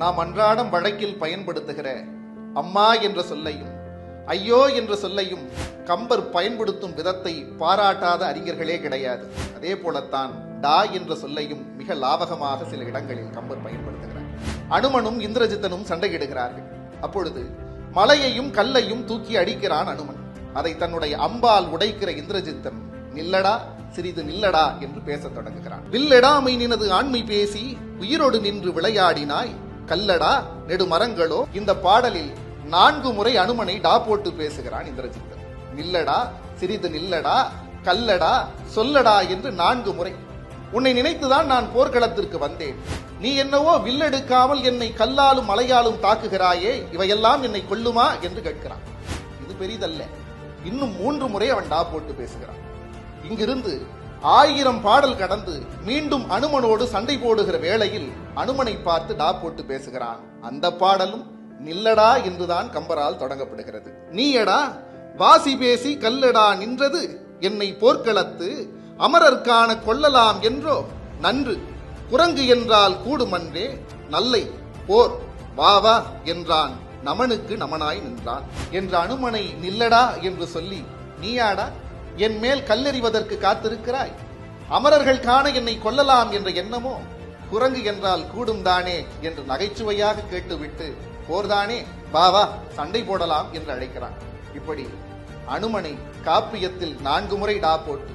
நாம் அன்றாடம் வழக்கில் பயன்படுத்துகிற அம்மா என்ற சொல்லையும் ஐயோ என்ற சொல்லையும் கம்பர் பயன்படுத்தும் விதத்தை பாராட்டாத அறிஞர்களே கிடையாது. அதே போலத்தான் டா என்ற சொல்லையும் மிக லாவகமாக சில இடங்களில் கம்பர் பயன்படுத்துகிறார். அனுமனும் இந்திரஜித்தனும் சண்டையிடுகிறார்கள். அப்பொழுது மலையையும் கல்லையும் தூக்கி அடிக்கிறான் அனுமன். அதை தன்னுடைய அம்பால் உடைக்கிற இந்திரஜித்தன் நில்லடா சிறிது நில்லடா என்று பேசத் தொடங்குகிறான். வில்லெடாமை நினது ஆண்மை பேசி உயிரோடு நின்று விளையாடினாய் கல்லடா நெடு மரங்களோ. இந்த பாடலில் 4 முறை அனுமனை டா போட்டு பேசுகிறான் இந்திரஜித்தன். நில்லடா சிறிது நில்லடா கல்லடா சொல்லடா என்று 4 முறை. உன்னை நினைத்துதான் நான் போர்க்களத்திற்கு வந்தேன். நீ என்னவோ வில்லெடுக்காமல் என்னை கல்லாலும் மலையாலும் தாக்குகிறாயே, இவையெல்லாம் என்னை கொல்லுமா என்று கேட்கிறான். இது பெரிதல்ல. இன்னும் 3 முறை அவன் டா போட்டு பேசுகிறான். இங்கிருந்து 1000 பாடல் கடந்து மீண்டும் அனுமனோடு சண்டை போடுகிற வேளையில் அனுமனை பார்த்து டா போட்டு பேசுகிறான். அந்த பாடலும் நில்லடா என்றுதான் கம்பரால் தொடங்கப்படுகிறது. நீயடா வாசி பேசி கல்லடா நின்றது என்னை போர்க்களத்து அமரர்கான கொள்ளலாம் என்றோ நன்று குரங்கு என்றால் கூடுமன்றே நல்லை போர் வா வா என்றான் நமனுக்கு நமனாய் நின்றான் என்ற அனுமனை நில்லடா என்று சொல்லி நீயாடா என் மேல் கல்லெறிவதற்கு காத்திருக்கிறாய்? அமரர்கள் காண என்னை கொல்லலாம் என்ற எண்ணமோ? குரங்கு என்றால் கூடும் தானே என்று நகைச்சுவையாக கேட்டுவிட்டு போர்தானே வா வா சண்டை போடலாம் என்று அழைக்கிறான். இப்படி அனுமனை காப்பியத்தில் 4 முறை டா போட்டு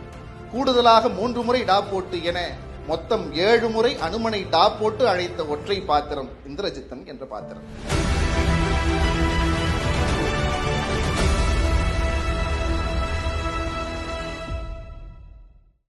கூடுதலாக 3 முறை டா போட்டு என மொத்தம் 7 முறை அனுமனை டா போட்டு அழைத்த ஒற்றை பாத்திரம் இந்திரஜித்தன் என்ற பாத்திரம்.